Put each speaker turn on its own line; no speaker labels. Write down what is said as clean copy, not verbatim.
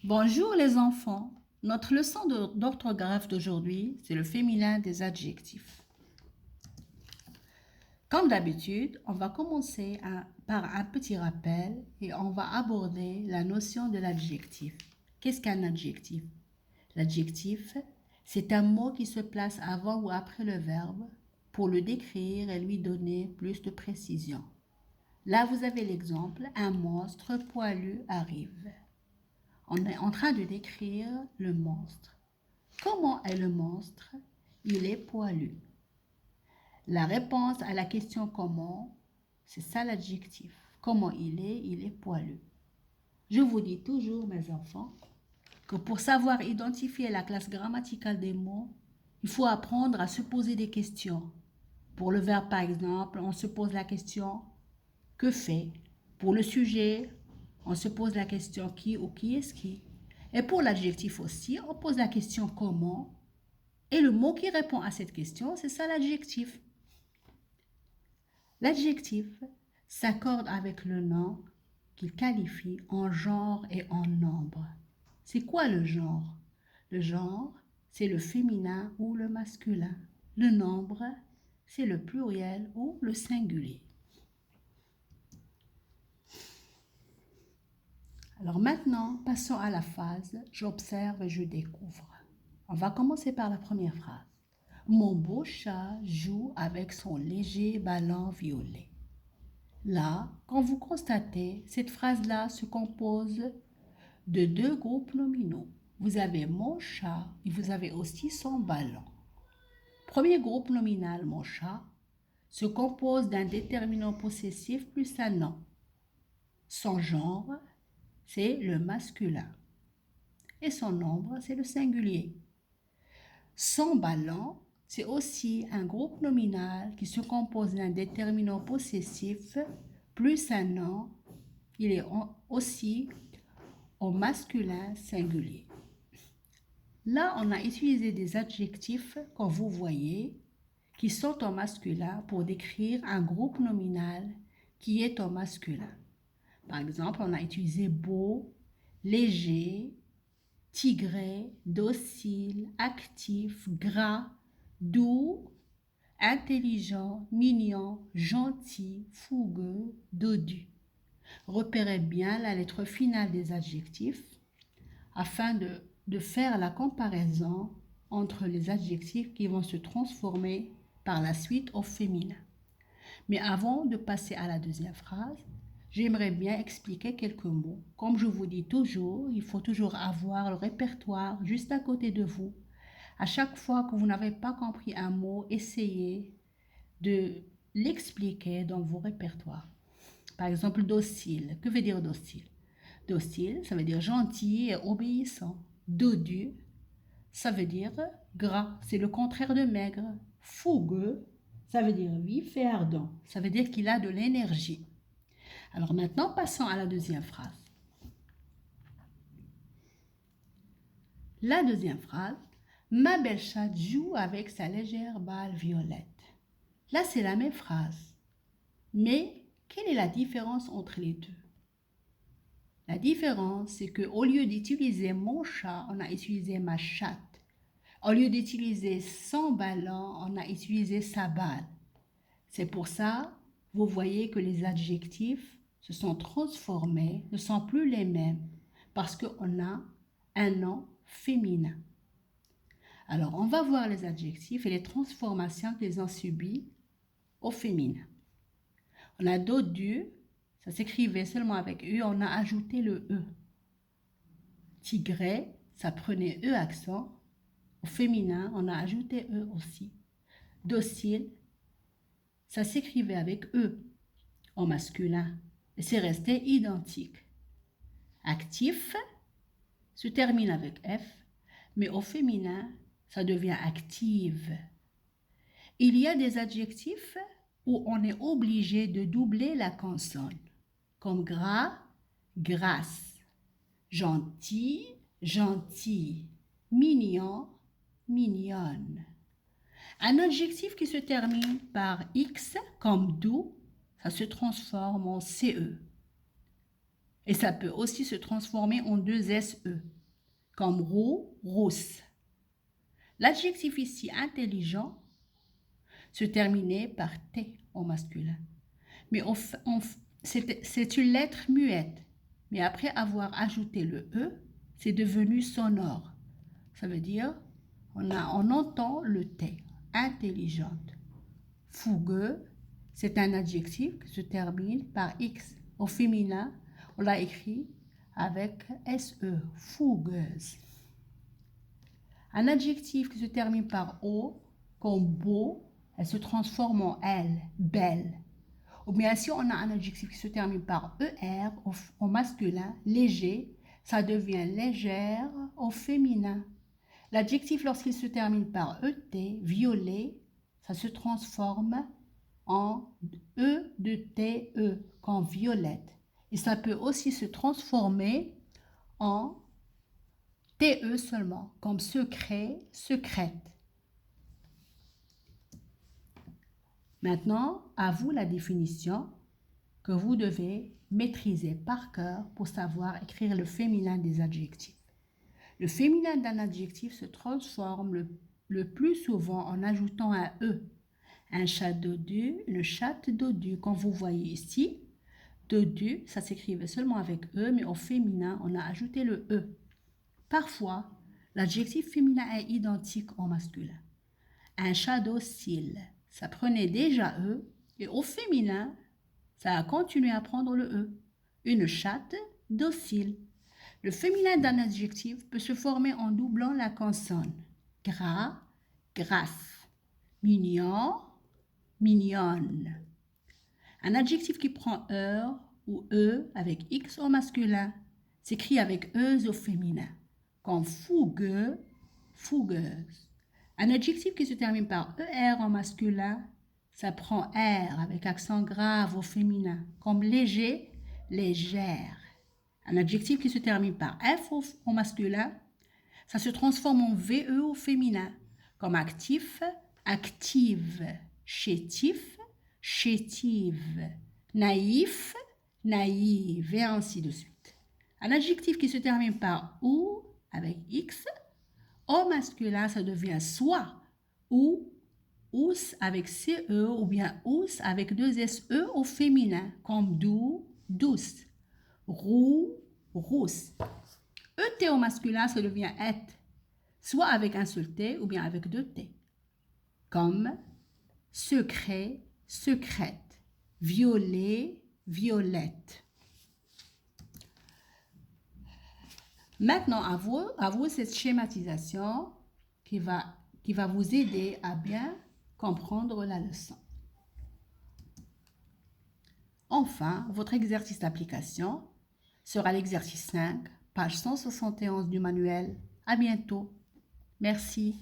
Bonjour les enfants. Notre leçon d'orthographe d'aujourd'hui, c'est le féminin des adjectifs. Comme d'habitude, on va commencer par un petit rappel et on va aborder la notion de l'adjectif. Qu'est-ce qu'un adjectif? L'adjectif, c'est un mot qui se place avant ou après le verbe pour le décrire et lui donner plus de précision. Là, vous avez l'exemple, un monstre poilu arrive. On est en train de décrire le monstre. Comment est le monstre? Il est poilu. La réponse à la question comment, c'est ça l'adjectif. Comment il est poilu. Je vous dis toujours, mes enfants, que pour savoir identifier la classe grammaticale des mots, il faut apprendre à se poser des questions. Pour le verbe, par exemple, on se pose la question « que fait ?» Pour le sujet, on se pose la question « qui » ou « qui est-ce qui ?» Et pour l'adjectif aussi, on pose la question « comment ?» Et le mot qui répond à cette question, c'est ça l'adjectif. L'adjectif s'accorde avec le nom qu'il qualifie en genre et en nombre. C'est quoi le genre? Le genre, c'est le féminin ou le masculin. Le nombre, c'est le pluriel ou le singulier. Alors maintenant, passons à la phase « J'observe et je découvre ». On va commencer par la première phrase. Mon beau chat joue avec son léger ballon violet. Là, quand vous constatez, cette phrase-là se compose de deux groupes nominaux. Vous avez mon chat et vous avez aussi son ballon. Premier groupe nominal, mon chat, se compose d'un déterminant possessif plus un nom. Son genre, c'est le masculin. Et son nombre, c'est le singulier. Son ballon, c'est aussi un groupe nominal qui se compose d'un déterminant possessif plus un nom. Il est aussi au masculin singulier. Là, on a utilisé des adjectifs, comme vous voyez, qui sont au masculin pour décrire un groupe nominal qui est au masculin. Par exemple, on a utilisé beau, léger, tigré, docile, actif, gras, doux, intelligent, mignon, gentil, fougueux, dodu. Repérez bien la lettre finale des adjectifs afin de faire la comparaison entre les adjectifs qui vont se transformer par la suite au féminin. Mais avant de passer à la deuxième phrase, j'aimerais bien expliquer quelques mots. Comme je vous dis toujours, il faut toujours avoir le répertoire juste à côté de vous. À chaque fois que vous n'avez pas compris un mot, essayez de l'expliquer dans vos répertoires. Par exemple, docile. Que veut dire docile? Docile, ça veut dire gentil et obéissant. Dodu, ça veut dire gras. C'est le contraire de maigre. Fougueux, ça veut dire vif et ardent. Ça veut dire qu'il a de l'énergie. Alors maintenant, passons à la deuxième phrase. La deuxième phrase. Ma belle chatte joue avec sa légère balle violette. Là, c'est la même phrase. Mais quelle est la différence entre les deux? La différence, c'est qu'au lieu d'utiliser mon chat, on a utilisé ma chatte. Au lieu d'utiliser son ballon, on a utilisé sa balle. C'est pour ça, vous voyez que les adjectifs se sont transformés, ne sont plus les mêmes, parce qu'on a un nom féminin. Alors, on va voir les adjectifs et les transformations qu'ils ont subies au féminin. On a dodu, ça s'écrivait seulement avec U, on a ajouté le E. Tigré, ça prenait E accent. Au féminin, on a ajouté E aussi. Docile, ça s'écrivait avec E. Au masculin, et c'est resté identique. Actif se termine avec F, mais au féminin, ça devient active. Il y a des adjectifs où on est obligé de doubler la consonne, comme gras, grasse, gentil, gentil, mignon, mignonne. Un adjectif qui se termine par X, comme doux, ça se transforme en CE. Et ça peut aussi se transformer en deux SE. comme roux, rousse. L'adjectif ici intelligent se terminait par T au masculin. Mais c'est une lettre muette. Mais après avoir ajouté le E, c'est devenu sonore. Ça veut dire, on entend le T, intelligente. Fougueux, c'est un adjectif qui se termine par X. Au féminin, on l'a écrit avec SE, fougueuse. Un adjectif qui se termine par O, comme beau, elle se transforme en L, belle. Ou bien si on a un adjectif qui se termine par ER au masculin, léger, ça devient légère au féminin. L'adjectif lorsqu'il se termine par ET, violet, ça se transforme en E de TE, comme violette. Et ça peut aussi se transformer en TE seulement, comme secret, secrète. Maintenant, à vous la définition que vous devez maîtriser par cœur pour savoir écrire le féminin des adjectifs. Le féminin d'un adjectif se transforme le plus souvent en ajoutant un E. Un chat dodu, le chat dodu. Comme vous voyez ici, dodu, ça s'écrivait seulement avec E, mais au féminin, on a ajouté le E. Parfois, l'adjectif féminin est identique au masculin. Un chat docile, ça prenait déjà E, et au féminin, ça a continué à prendre le E. Une chatte docile. Le féminin d'un adjectif peut se former en doublant la consonne. Gras, grasse. Mignon, mignonne. Un adjectif qui prend heure ou E avec X au masculin s'écrit avec E au féminin, comme fougueux, fougueuse. Un adjectif qui se termine par ER en masculin, ça prend R avec accent grave au féminin, comme léger, légère. Un adjectif qui se termine par F au masculin, ça se transforme en VE au féminin, comme actif, active, chétif, chétive, naïf, naïve, et ainsi de suite. Un adjectif qui se termine par OU avec X, au masculin, ça devient soit ou, ous avec CE ou bien ous avec deux SE au féminin, comme doux, douce, roux, rousse. ET au masculin, ça devient et, soit avec un seul T ou bien avec deux T, comme secret, secrète, violet, violette. Maintenant, à vous cette schématisation qui va vous aider à bien comprendre la leçon. Enfin, votre exercice d'application sera l'exercice 5, page 171 du manuel. À bientôt. Merci.